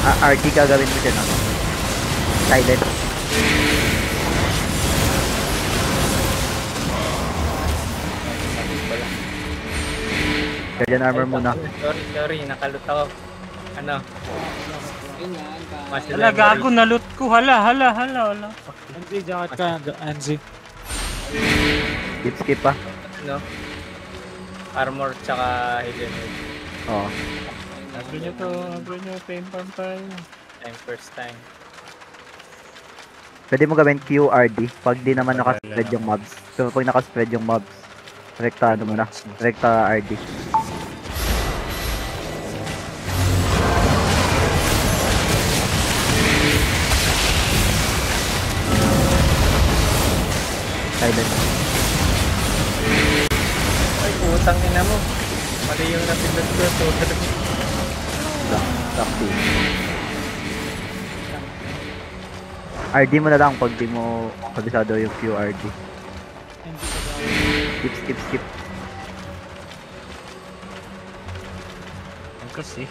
RD gagawin mo dyan, no? Silent. Guardian armor muna. Sorry, nakalut ako. Ano? Hala, gago, naloot ko. Hala. Anzi, jacket ka, Anzi. Skip pa. Ano? Armor tsaka hidden head. Oo. Sabi nyo to, pain farm tayo. First time. Pwede mo gawin QRD pag di naman nakaspread yung mobs. So pag nakaspread yung mobs, rekta ano mo na, rekta RD. Silent. Ay, putang ina mo. Mali yung napindot ko. Sakti. RD mo na lang pag di mo kabisado yung QRD. Skip. Ang kasi.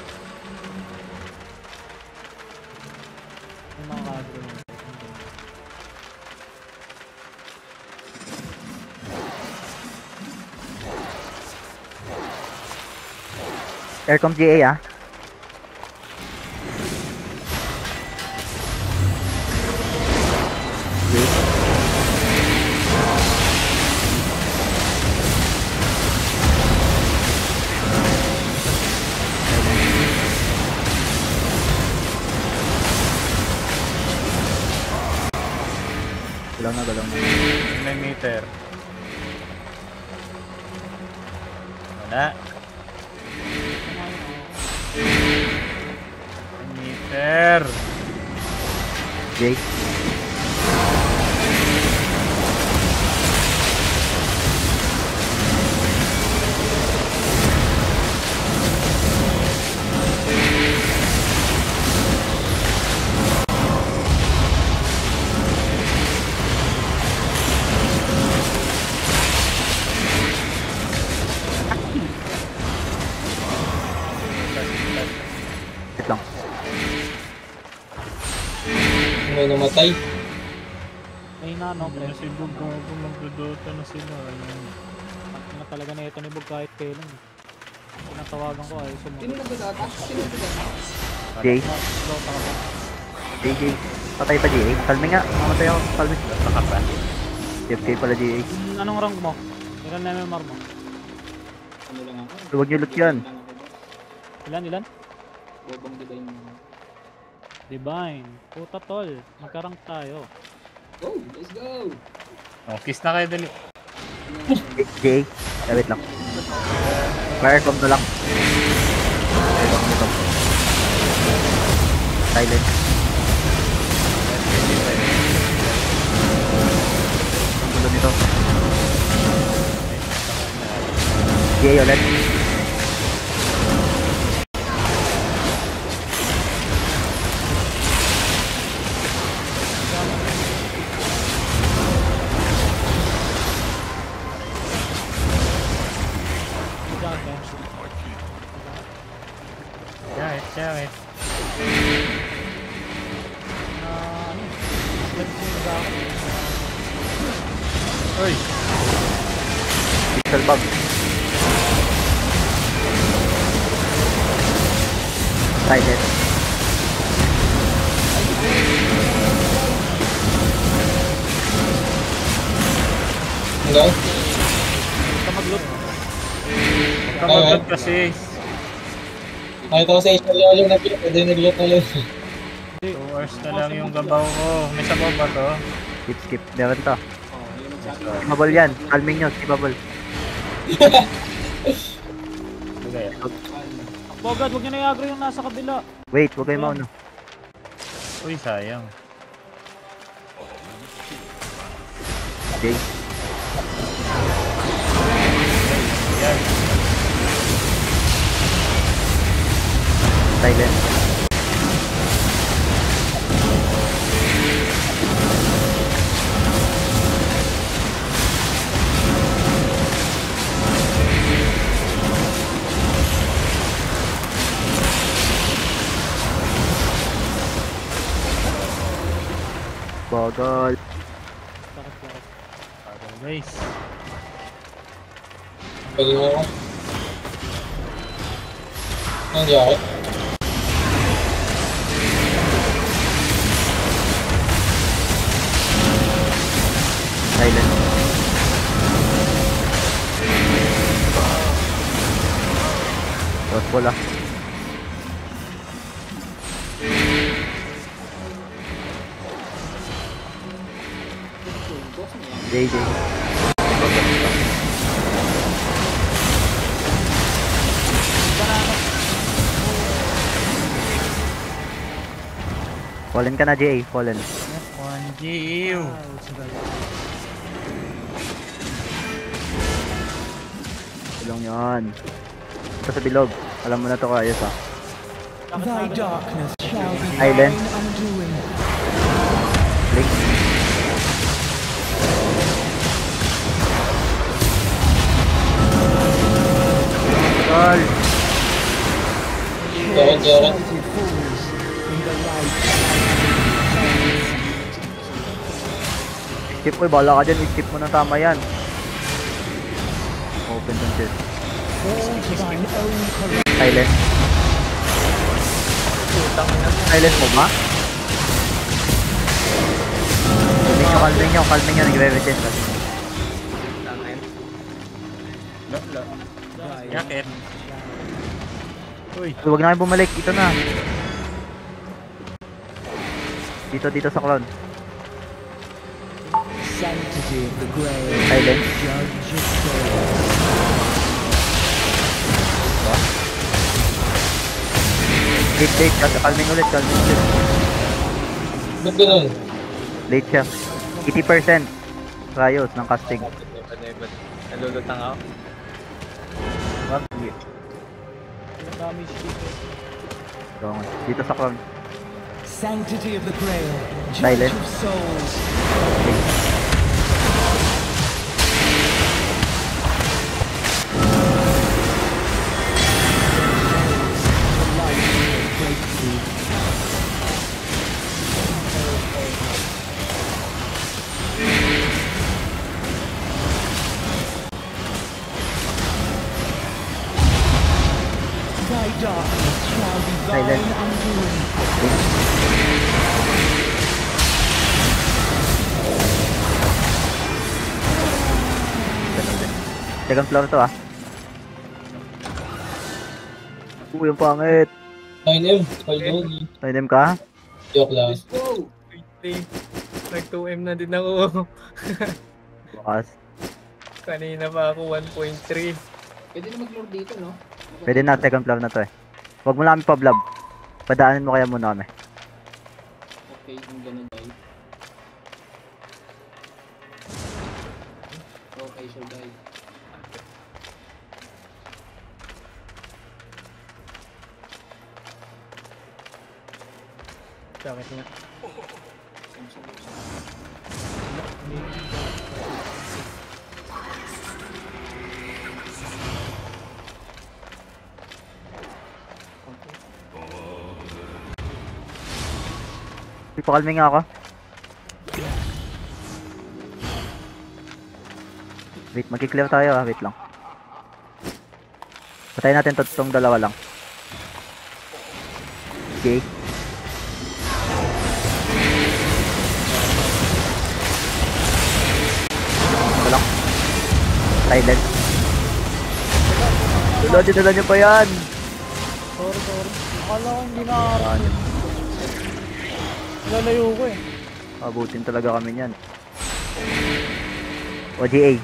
Aircom GA ah. Galaw na. May meter. Wala. Meter. Jake. Lang. May namatay. May no, Ano si Bug, kung magdodota na sila. na talaga na ito ni Bug kahit kailan. Pinatawagan ko ay Sino nagdadata? Jay. Jay. Patay pa GA. Kalmi nga. Mamatay ako. Kalmi. Baka pa. TFK pala GA. Anong rank mo? Ilan na MMR mo? Ano lang ako? Huwag niyo loot yan. Ilan? Bobang divine. Divine. Puta tol. Magkarang tayo. Go! Let's go! Oh, kiss na kayo dali. Jay. Wait lang. Firecom na lang. Ito. Silent. Ang gulo nito. Jay ulit. Jacket. Uy! Pixel bug. Silent. Hanggang? Ito mag-loot. Kamagod kasi. Nakita ko sa Asian yung nag-loot. Pwede nag-loot na yun. 2 hours na lang yung gabaw ko. May sabaw ba to? Skip. Meron to. Skipable yan. Calming nyo. Skipable. Okay. Bogad, huwag nyo na i-aggro yung nasa kabila. Wait. Huwag kayo mauna. Uy, sayang. Jay. Yan. Silent. Bagal. Lakas. Bagal guys. Pwede mo ako. Anong nangyari? Silent. Tapos pula. JJ. Fallen ka na, JA. Fallen. 1G, ew. Tulong yan. Ito sa bilog. Alam mo na to kaayos ah. Thy darkness shall be Island. thine undoing. Blink. Tol. Jared. Exalted fools in the light. Skip ko, bala ka dyan. I-skip mo na tama yan. Open dun shit. Fall to thine own corrupt. Silent. Putang ina mo. Silent mo ba? Kalming nyo. Nagre-retain kasi. Tangin. Lo. Yakit. Uy. Huwag na kayo bumalik. Ito na. Dito sa crown. Sanctity of the Grail. Silent. Judge of souls. Late. Kalming ulit. Ba't ganun? Late siya. 80% rayos ng casting. Ba't nalulutang ako? Ang damage dito. Dito sa crown. Sanctity of the Grail. Silent. Judge of souls. Thy darkness shall be Silent. thine undoing. Second floor to ah. Yung pangit. 9M. Finally. Tainem ka? Joke lang. Let's go! 3. Nag-2M na din ako. Bukas. Kanina pa ako 1.3. Pwede na mag-lure dito, no? Pwede na, second floor na to eh. Huwag mo na kami pa-blob. Padaanin mo kaya muna kami. Okay, kung ganun ay. Okay, sure guys. Bakit nga? Ipakalming nga ako. Wait, magki-clear tayo ah. Wait lang. Patayin natin tong dalawa lang. Okay. Ito lang. Silent. Dala nyo pa yan. Sorry. Akala ko hindi nakarating. Nalalayo ko eh. Abutin talaga kami niyan. O, GA.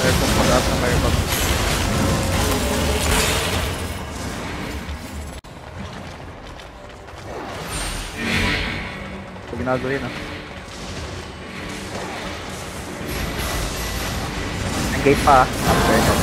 Kung mag-up na kayo pag Pag ginagawa yun ah. Ang gate pa ah. After.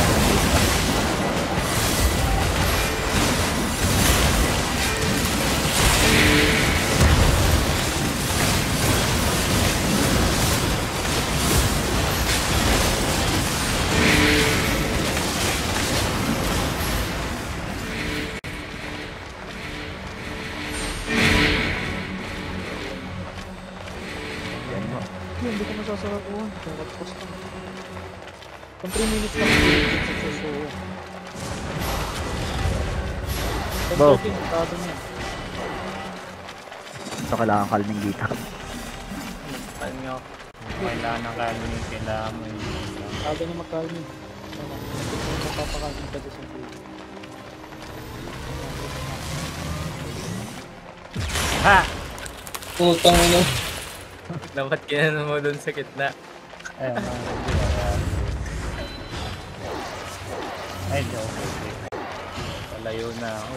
hindi ko masasarapuhan. Nakatapos ka. Kung 3 minutes lang, sususuwa. Bo. Tado niya. Ito kailangan kalming dito. Ano nyo? Kailangan ng kalming, kailangan mo yung... Tado niya magkalming. Ano, mapapakalming ka doon sa video. Ha! Putang ina. Dapat kinano mo dun sa gitna. Ayun, ay, joke. Palayo na ako.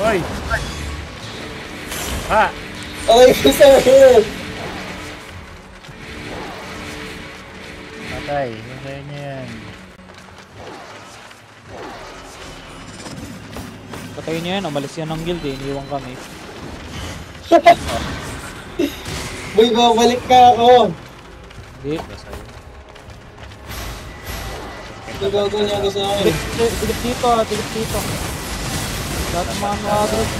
Hoy! Ha! Okay, sir. Patay, patay niya yan. Patayin niya yan, umalis yan ng guild eh, iniwan kami. Boy, babalik ka ako. Hindi. Ito gago niya gusto namin. Tigit dito ah, tigit dito. Lahat ng mga mag-agros.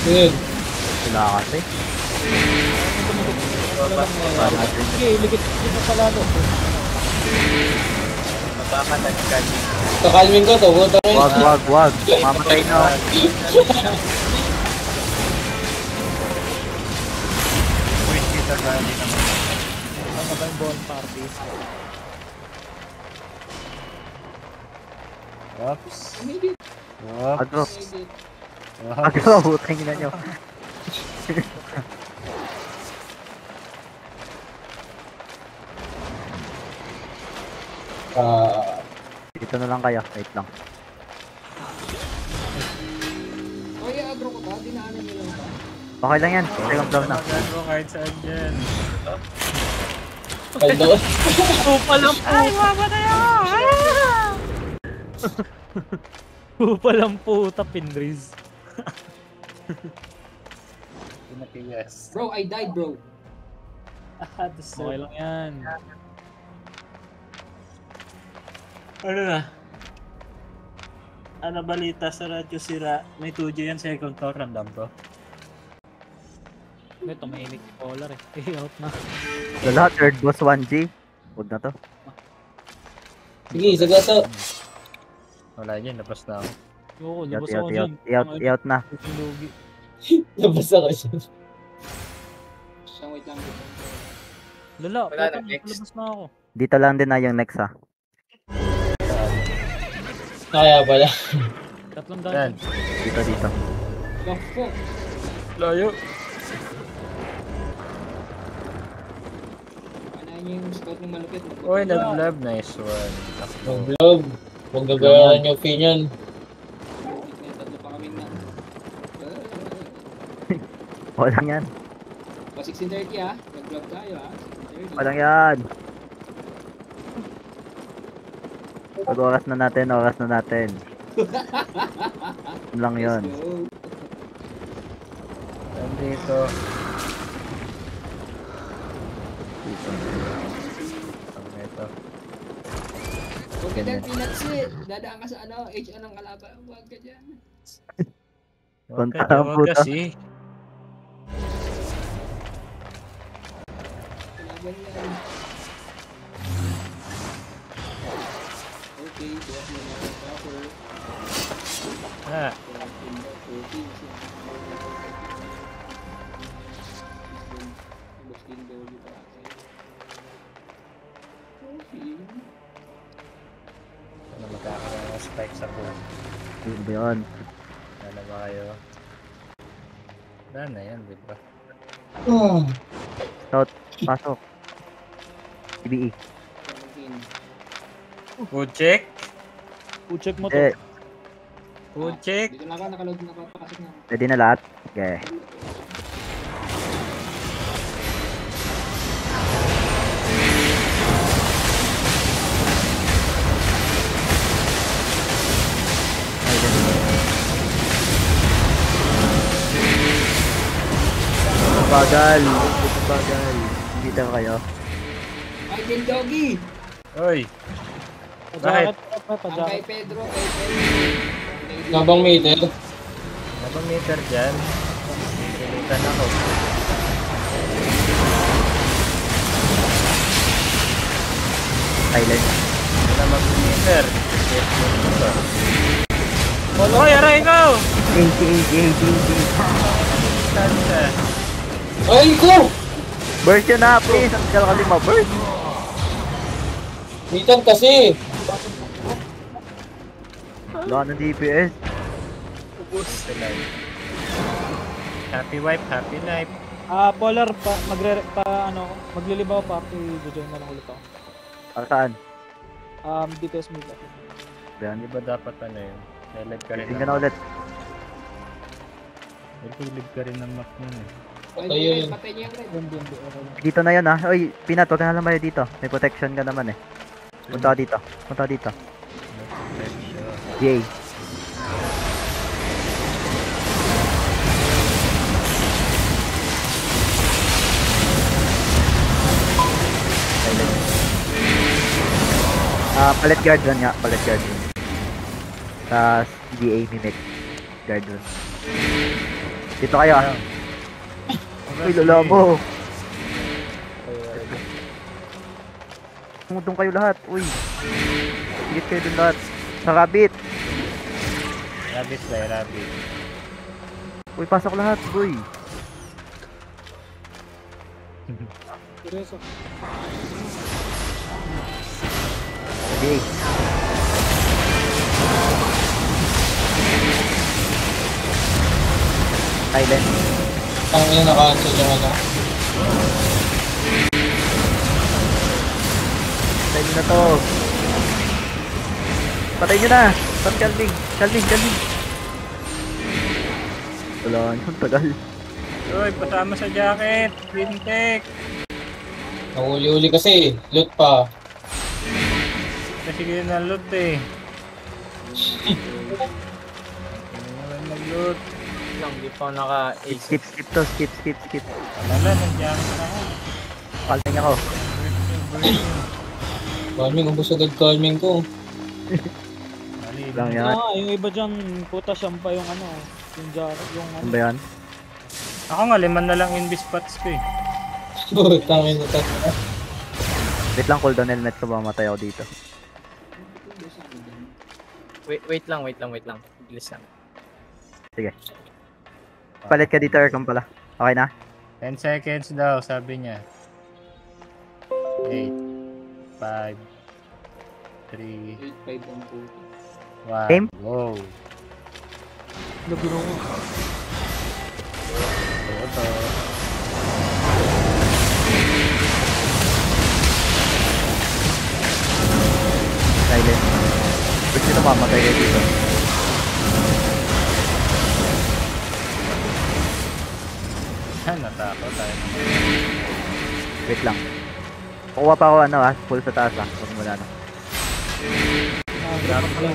Yun. Sila kasi. Sige, iligit dito sa lalo. Mapapatagkan. Kakalmin ko to, putang ina. Wag. Mamatay na. Wait, kita galing naman. Ano ba yung ball party? Oops. Immediate. Oops. Agro. Immediate. Agro, butang ina nyo. Dito na lang kayo. Wait lang. Okay, agro ko ba? Dinaanan nyo lang ba? Okay lang yan. Second floor na. Magan mo kahit saan dyan. Paldo. Pupa lang po! Ay, mamatay ako! Pupa lang po, Pinriz. Pinatigas. Bro, I died, bro. Okay lang yan. Ano na? Ano balita sa radyo sira? May 2G yan second tour, random bro. May tumahimik si Polar eh. Out na. Wala, third boss 1G. Huwag na to. Sige, sagasa. Wala yan, labas na ako. Yoko, Out, labas out, ako out, dyan. out na. Lugi. Labas ako siya. Isang wait lang. Lala, Wala na, putang, next. labas na ako. Dito lang din na yung next ha. Kaya pala. Tatlong Yan. dungeon. Dito. The fuck? Layo. Anahin niyo yung scout ng malupit. Uy, nag-lab. Nice one. Ang vlog. Huwag na bayaran yung fee niyan. Tatlo pa kami na. Walang yan. Pa 16:30 ah. Nag-vlog tayo ah. 16:30. Walang yan. Oras na natin. Yun lang yun. Let's go. Nandito. Ang ito. Huwag ka dyan, peanuts eh. Dadaan ka sa ano, HO ng kalaban. Huwag ka dyan. Huwag Punta ka, ang huwag puta. kasi. Kalaban yan. Okay, bukas mo na ang buffer. Ha. 14. Ano magkakaroon ng spike sa pool? Yun ba yun? Ano ba kayo? Wala na yan, di ba? Pasok. CBE. 17. Food check? Check mo to. Eh, Food check? Dito na ako, nakaload na nakapasok na. ready na lahat? Okay. Bagal. Bagal. Dito kayo. Idol Doggy! Oy! Pajacket, Ang pajacket. kay Pedro, kay Pedro. Nabang meter. Ano ba meter dyan? Pilitan ako. Silent. Wala mag-meter. Hoy, aray ko! 80. Tanda. Ay ko! Burst yun na, please. Ang kala ka lima, burst. Meter kasi. Wala ng DPS. Happy wife, happy life. Polar, maglilibaw pa ako, i-join na lang ulit ako. Para saan? DPS mid. Yan. Di ba dapat ano yun? Nailag ka rin Tingnan na ulit. Nailag ka rin ng map nun eh. Pwede Ayun. rin, patay niya rin. Hindi, okay lang. Dito na yun, ha. Oy, Pinat, huwag ka na lumayo dito. May protection ka naman, eh. Punta ka dito. Punta ka dito. Jay. Palit guard run nga. Palit guard run. Tapos, GA mimic. Guard run. Dito kayo, ah. Uy, lala mo. Doon kayo lahat. Uy. Sigit kayo doon lahat. Sa rabbit. Rabbit ba? Rabbit. Uy, pasok lahat. Uy. Seryoso. GA. Silent. Ang ina naka-cancel yung ano. Patay nyo na to. Patay nyo na. Stop calming. Calming. Wala, ang tagal. Uy, pasama sa jacket. Fintech. Nahuli-huli kasi. Loot pa. Kasi ganyan na loot eh. Hindi mag-loot. Lang, di pa naka-ace. Skip to. Skip. Wala, nag-jacket na ako. Calming ako. Calming, ubos agad calming ko. Mali. Lang yan. Yung iba dyan, puta siyampa yung yung jacket, yung Ano ba yan? Ako nga, 5 na lang invis spots ko eh. Tangin na tayo. Wait lang, cooldown helmet ko ba matay ako dito. Wait lang. Bilis lang. Sige. Palit ka dito, Ercom pala. Okay na? 10 seconds daw, sabi niya. 8, 5, 3, 8-5 ang puto. 1. Game? Wow. Nagino ko. Ito. Silent. Gusto nyo mamatay kayo dito. Natakot tayo. Wait lang. Kukuha pa ako full sa taas Huwag mo na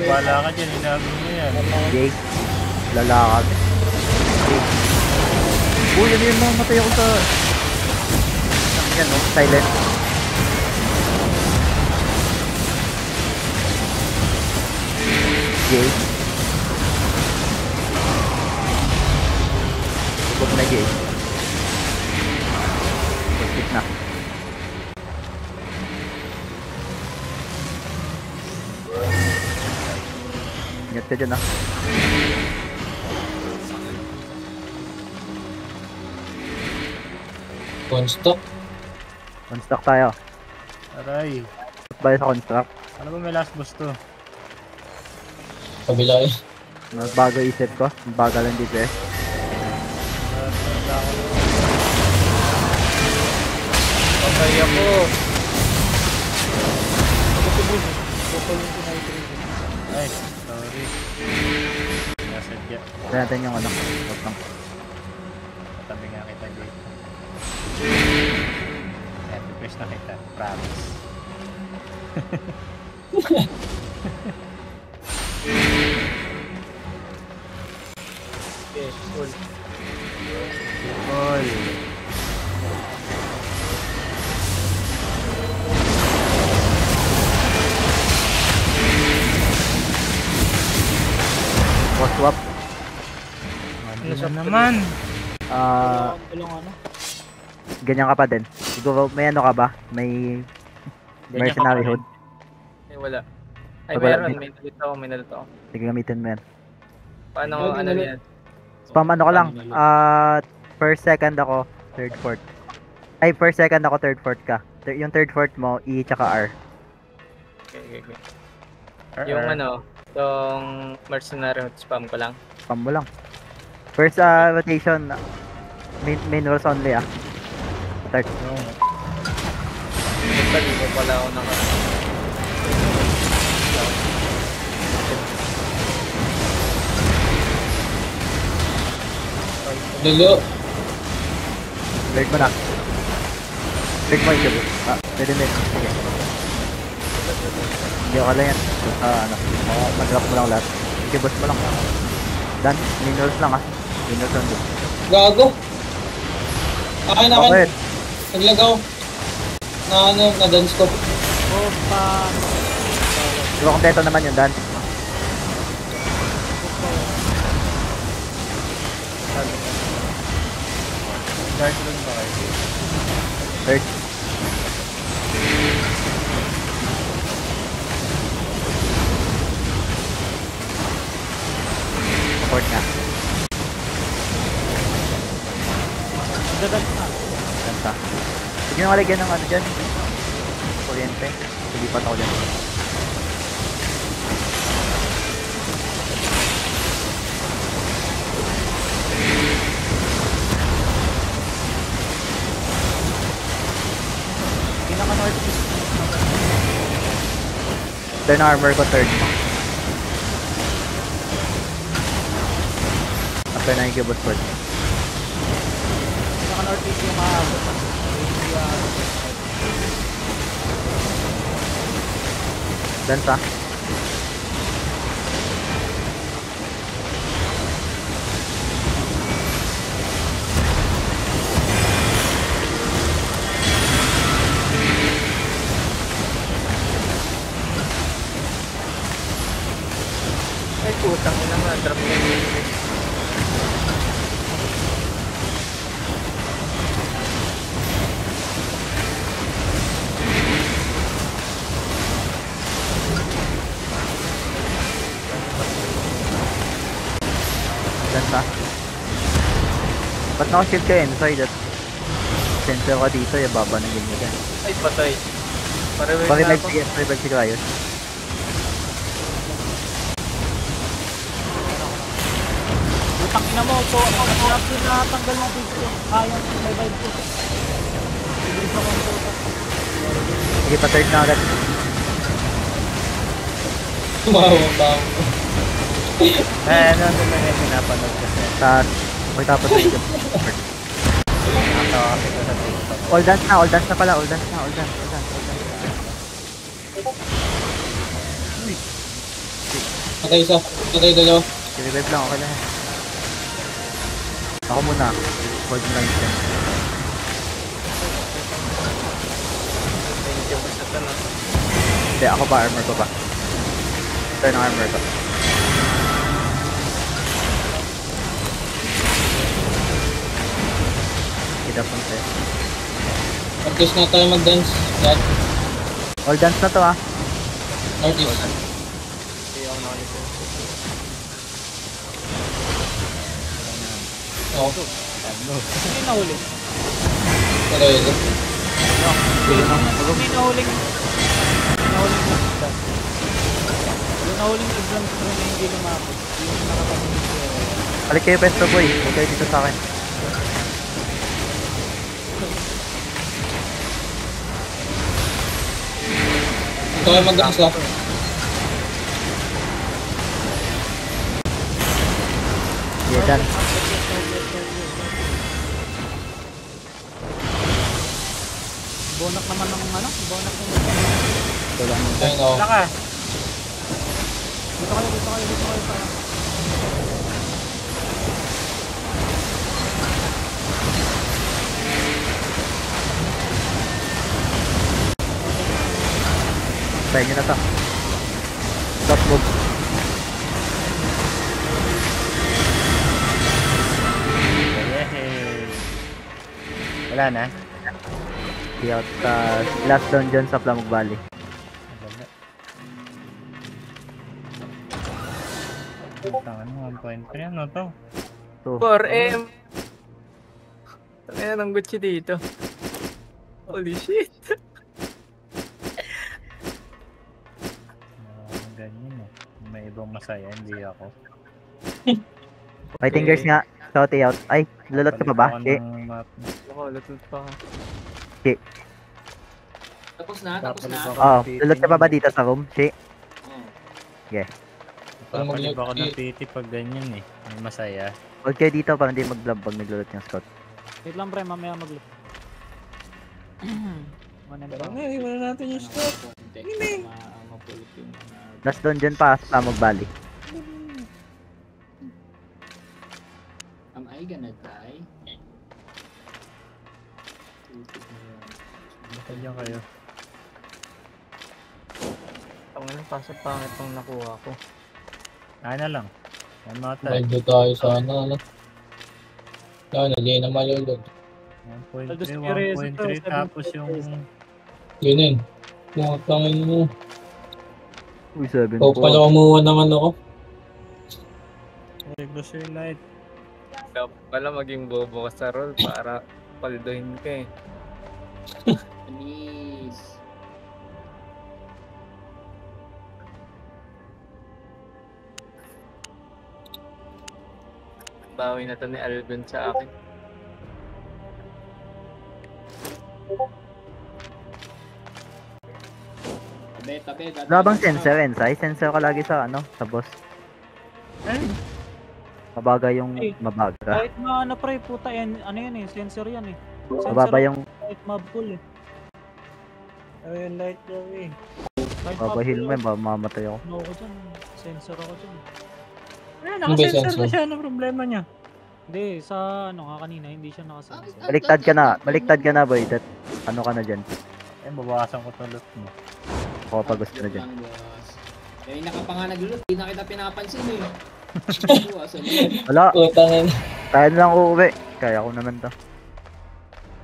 Wala ka dyan, hinabol mo yan. Jay. Lalakad. Jay. Uy, ano yun mamatay ako sa... Yan silent. Jay. Huwag mo na Jay. Skip na. Ingat ka dyan Construct. Construct tayo. Aray. Balik sa construct. Ano ba may last boss to? Kabila eh. Bago isip ko. Bagal lang dito eh. Patay ako. Ay, sorry. Nasadya. Kaya natin yung Huwag lang. Katabi nga kita dito. Happy press na kita. Promise. Okay, cool. Cool. naman. Walang ano. Ganyan ka pa din. Siguro may ano ka ba? May mercenary hood? Ay, wala. Ay, Pag wala meron. dito. May nalito ako, may nalito ako. Sige, gamitin mo yan. Paano Ay, ano nalit. yan? Spam ano ka lang. First second ako, third fourth. Ay, first second ako, third fourth ka. Yung third fourth mo, E tsaka R. Okay. Yung ano, yung mercenary hood, spam ko lang. Spam mo lang. First rotation, main rolls only Start. Basta di ko pala ako naka... Dulo. Third mo na. Third mo yung pwede na. Sige. Hindi ako lang yan. Mag-drop mo lang lahat. Sige, boss mo lang. Done. Main rolls lang Main rolls only. Gago. Akin. Okay. Naglagaw. Na dance ko. Diba kompleto naman yun, Dan? Dark Rune ba kayo? Third. Support na. Dagat na. Ganda. Sige nyo malagyan ng ano dyan. Kuryente. Silipat ako dyan. Pinaka-northeast. Turn armor ko third mo. After na yung keyboard sword. Pinaka-northeast yung maabot. Dance Ay, putang ina nga, drop na yun. Dance Ba't naka-shield ka inside at sensor ka dito, yung baba ng game mo dyan. Ay, patay. Pare-wave Bakit na ako. nag-revive si Cryos? Utang ina mo, so ang sarap din natanggal ng picture. Kayang revive ko. Bilis ako ang puta. Sige, pa-third na agad. Tumawang ba ako? Ano na yung pinapanood kasi. Tapos yung Nakatawa kasi ko sa TikTok. all dance na pala, all dance. Patay isa. Patay dalawa. I-revive lang, okay lang yan. Ako muna. Hold mo lang yung strength. Thank you sa tanong. Hindi, ako ba? Armor ko ba? Turn ang armor ko. Kita pang set. At least na tayo mag-dance. Dad. All dance na to Northeast. Hindi ako nakalito. Oo. Hindi nahuli. Patay ito. Hindi nahuling. Nahuling na isda. Yung nahuling exam ko na hindi lumapit. Yung nakapagod ko. Balik kayo, Pesto Boy. Huwag kayo dito sa akin. Ito kayo mag-dance ha. Yeah, done. Bonak naman ng ano? Bonak ng Ito lang. Ayun ako. Wala ka. Dito kayo. Try nyo na to. Stop move. Wala na? Di out sa last dungeon sa Flamog Valley. Tangan 1.3 ano to? 4M. Tangina ng Gucci dito. Holy shit. Ganyan eh. May ibang masaya, hindi ako. Fighting Gears nga. Shouty out. Ay, lulot ka pa ba? Palit ako Shit. ng map. Ako, lutut pa ako. Tapos na, tapos na. Oo, lulot ka pa ba dito sa room? Shit. Papalib ako ng PT pag ganyan eh. May masaya. Huwag kayo dito para hindi mag-blab pag naglulot yung scout. Wait lang pre, mamaya mag-loop. Tara na, iwan na natin yung scout. Last dungeon pa sa Flamog Valley. Am I gonna die? Baka dyan kayo. Tangina, pasok pangit tong nakuha ko. Na lang. Yan mga tag. Medyo tayo sa ano. Yan, hindi na malulog. 1.3, 1.3 tapos yung... Yun yun. Tangin mo. Uy, 7 O pala kumuha naman ako. Gusto yung light. Dapat pala maging bobo ka sa roll para paldohin ka eh. Please. Bawi na to ni Alvin sa akin. Tabi. Wala bang sensor, Ensai? Sensor ka lagi sa ano? Sa boss. Mabaga yung mabaga. Kahit na ano pre, puta yan, ano yan eh, sensor yan eh. Mababa yung Kahit mob pool eh. Ay, light daw eh. Kahit baba heal mo pool, yun, mamatay ako. ano ako dyan, sensor ako dyan. Nakasensor na siya. Ano problema niya? Hindi, sa ano nga kanina, hindi siya nakasensor. Baliktad ka na boy. Ano ka na dyan? Eh, babawasan ko tulot mo. Ako pa gusto na dyan. Eh, nakapanga naglulot. Hindi na kita pinapansin eh. Wala, Utangin. tayo na lang uuwi. Kaya ko naman to.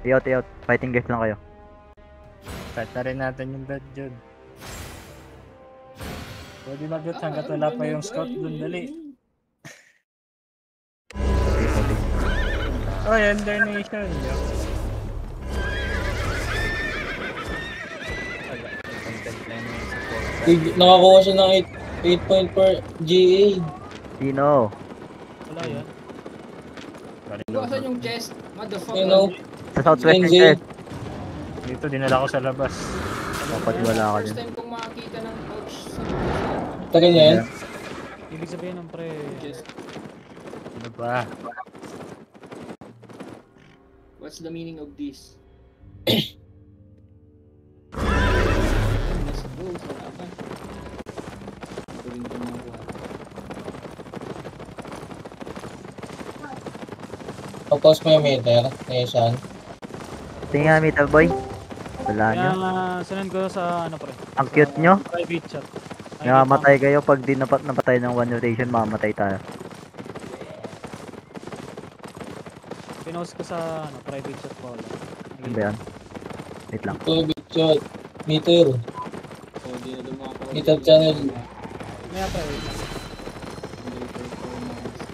Iot. Fighting Gears lang kayo. Start na rin natin yung dot dyan. Pwede mag-dot hanggat wala pa yung scout dun, dali. Oh, Ender Nation. Nakakuha siya ng 8 point per GA. Sino? Wala yan. Bukasan yung chest. Motherfucker. You know? Sa Southwest yung NZ. chest. Dito, dinala ko sa labas. Papatiwala ka First dyan. time kong makakita ng couch sa Tagal niya yan. Ibig sabihin ng pre, chest. Ano ba? What's the meaning of this? Let's go sa laban. Tuwing ko mga buhat. Tapos may meter. Nation. Tingnan nga meter boy. Wala nyo. kaya sunod ko sa ano pre. Ang cute nyo. Private chat. Namamatay kayo pag di napatay ng one rotation, mamamatay tayo. Pinost ko sa ano, private chat ko. Ano ba yan? Wait lang. Ito, bitchot. Meter. So, di na dumawa ko. Meter channel. Maya pre, wait lang.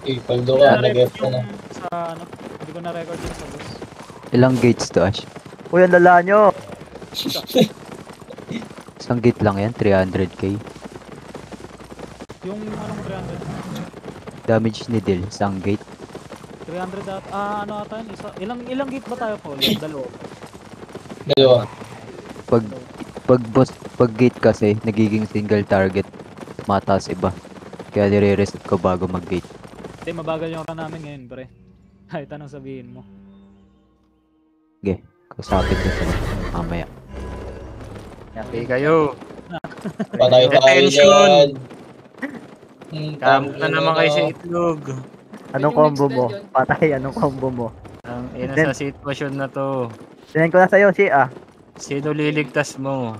Eh, paldo ka. Nag-F ka na. Sa ano, hindi ko na record yun sa boss. Ilang gates to, Ash? Uy, ang lala nyo! Isang gate lang yan, 300k. Yung anong 300? Damage needle, isang gate. 300 at ano ata yun? Isa, ilang gate ba tayo po? Dalawa. Dalawa. Pag gate kasi, nagiging single target. Mataas iba. Kaya nire-reset ko bago mag-gate. Hindi, mabagal yung run namin ngayon, pre. Kahit anong sabihin mo. Okay, kusapit ko sila. Mamaya. Happy kayo. Patay tayo Attention! dyan. Kamo na naman kayo sa itlog. Anong combo mo? Patay, anong combo mo? Ang ina sa sitwasyon na to. Sinan ko na sa'yo, si Sino liligtas mo?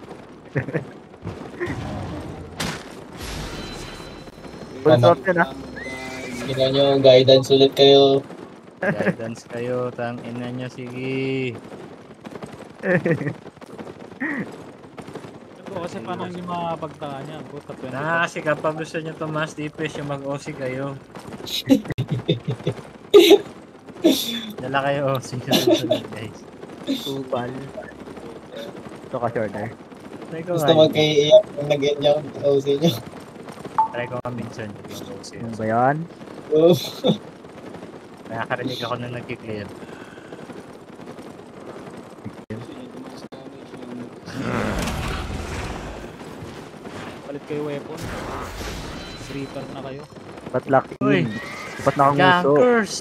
Full Ano? stop yun Tingnan nyo, guidance ulit kayo. Guidance kayo, tang ina nyo, sige. Ito kasi paano hindi makakapagtaka niya? Puta, 20. Kasi kapag gusto nyo tumaas DPS, yung mag-OC kayo. Dala kayo OC nyo sunod guys. Tubal. Ito ka, shorter. Try ko Gusto nga, magkaiiyak kung nag-end yung OC nyo. try ko nga minsan yung OC. Ano ba yan? Oh. Nakakarinig ako nung nag-clear. Palit kayo weapon. Reaper na kayo. Ba't lock Uy. in? Ba't nakanguso? Gankers!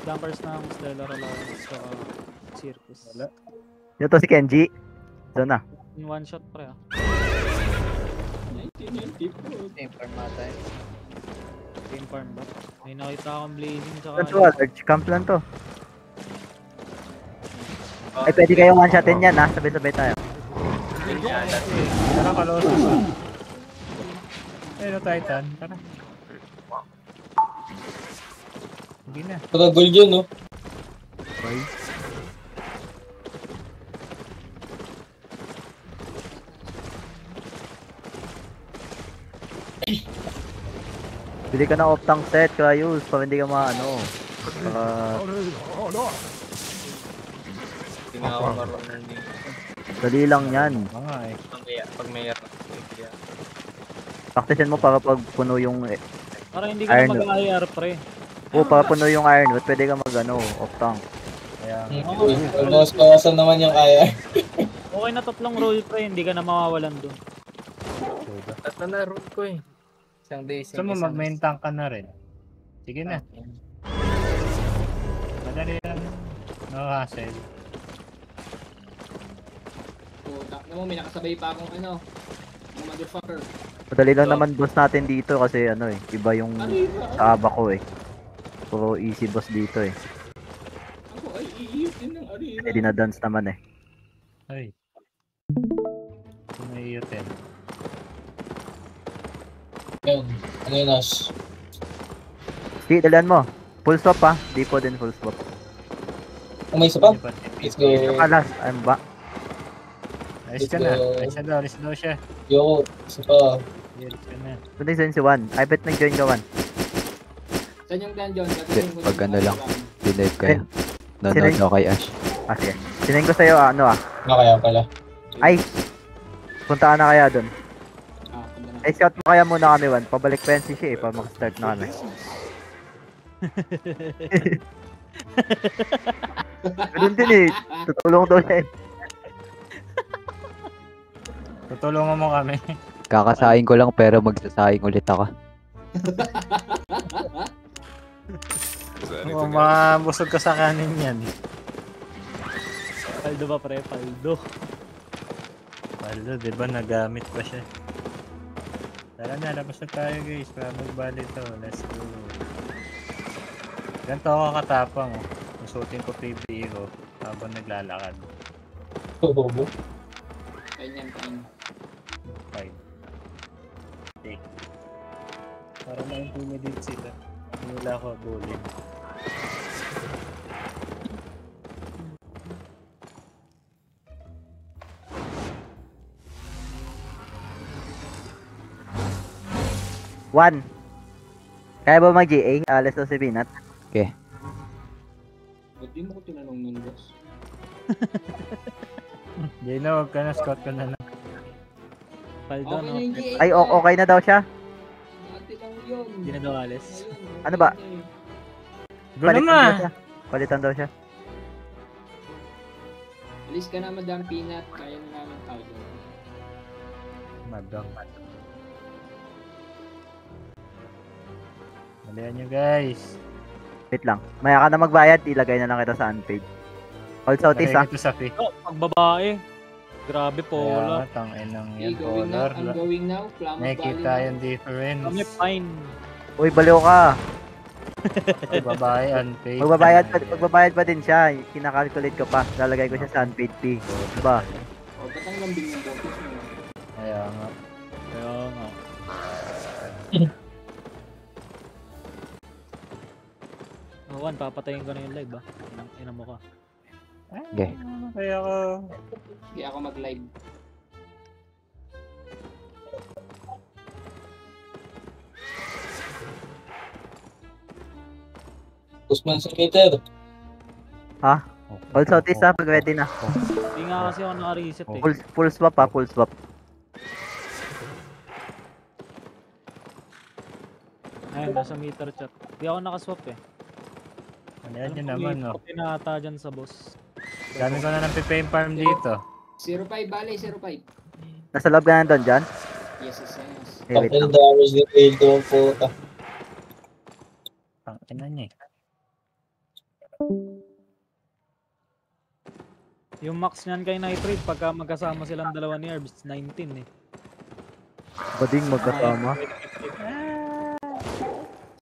Dampers ng Stellar Allowance saka Circus. Wala. Yun to si Kenji. Ito na. In one shot pre ah. 1994. Game farm mata eh. Game farm ba? May nakita akong blazing saka... Ito, large camp lang to. Ay, pwede kayo one-shotin yan ha. Sabay-sabay tayo. Tara, kalosos ah. Ayun, Titan. Tara. Hindi na. Pagka gold yun, no? Okay. Bili ka ng off-tank set, Kayus, para hindi ka maano. Hindi nga ako marunong din. Dali lang yan. Mga eh. Pag mayroon. Practicein mo para pag puno yung... Para hindi ka na Iron. mag-IR pre. para puno yung ironwood, pwede ka mag ano, off-tank. Kaya, Bawas-bawasan naman yung kaya. Okay na tatlong roll pre, hindi ka na mawawalan dun. Tatlo na roll ko eh. Isang day, gusto mo mag-main tank ka na rin. Sige na. Madali lang. No hassle. Puta na mo, may nakasabay pa akong ano. Mga motherfucker. Madali lang naman boss natin dito kasi ano eh, iba yung Arriba. kaaba ko eh. Puro easy boss dito eh. Ako ay iiyip din ng Arriba. Eh dinadance naman eh. Ay. Tumayutin. Yan. Ano yun, Ash? Sige, dalian mo. Full swap ha. Di po din full swap. Kung may isa pa? Let's go. Ito ka last. Ano ba? Ayos ka na. Ayos na daw. Ayos na daw siya. Yo, isa pa. Ayos ka na. Ito yung si Juan. I bet nag-join ka Juan. Saan yung dungeon? Gagawin ko Pag ng ano lang. Arriba. Dinive kayo. Nanonood ako kay Ash. Ah sige. Sinayin ko sa'yo ano ah. Kaya pala. Ay! Punta ka na kaya dun. Ah, punta na. Ay scout mo kaya muna kami Juan. Pabalik pa yan si Shea eh. Para mag-start na kami. Ganun din eh. Tutulong daw siya eh. Tutulungan mo kami. Kakasahin ko lang pero magsasahin ulit ako. Kung mabusog ka sa kanin yan. Paldo ba pre? Paldo. Palo, di ba nagamit pa siya? Tara na, labas na tayo guys. Para magbali to. Let's go. Ganito ako katapang. Oh. Susutin ko PBE ko habang naglalakad. Bobo. Ganyan, ganyan. 5. Okay. Para ma-intimidate sila. Wala ako bullying. Juan! Kaya ba mag-GA? Alas daw si Binat. Okay. Ba't di mo ko tinanong nun, boss? Jay na, huwag ka na. Scout ka na lang. Paldo Okay no? na yung GA. Ay, okay na daw siya. Dati lang yun. Hindi na daw alis. Ngayon, Ano ba? okay. Go naman! siya. Palitan daw siya. Alis ka na, Madam Peanut. Kaya na namin powder. Madam. Malihan nyo guys. Wait lang. Maya ka na magbayad, ilagay na lang kita sa unpaid. Hold Southeast ah. Ito sa fee. Oh, pagbabae. Grabe po. Kaya tangin ng Okay, yan. going now. Color. I'm going now. Plamo Nakikita yung difference. Kami fine. Uy, baliw ka. Babae, unpaid. Magbabayad pa din siya. Kinakalculate ko pa. Lalagay ko siya sa unpaid fee. Diba? O, ba't ang lambing ng boses mo? Kaya nga. Kaya nga. Juan, papatayin ko na yung live, Ina mo ka. Okay. Kaya ako. Hindi ako mag-live. Usman sa Peter. Ha? All Southeast ha, pag ready na. Hindi nga kasi ako naka-reset eh. Full swap ha, full swap. Ayun, nasa meter chat. Hindi ako nakaswap eh. Ano yan yun naman, no? Pinata dyan sa boss. Dami ko na ng pipame farm dito. 05 bale, 05. Nasa loob ka na doon dyan? Yes. Wait Couple lang. damage ni Pedro po. Ang ina niya eh. Yung max niyan kay Nitrate, pagka magkasama silang dalawa ni Herbs, 19 eh. Bading magkasama. Pwede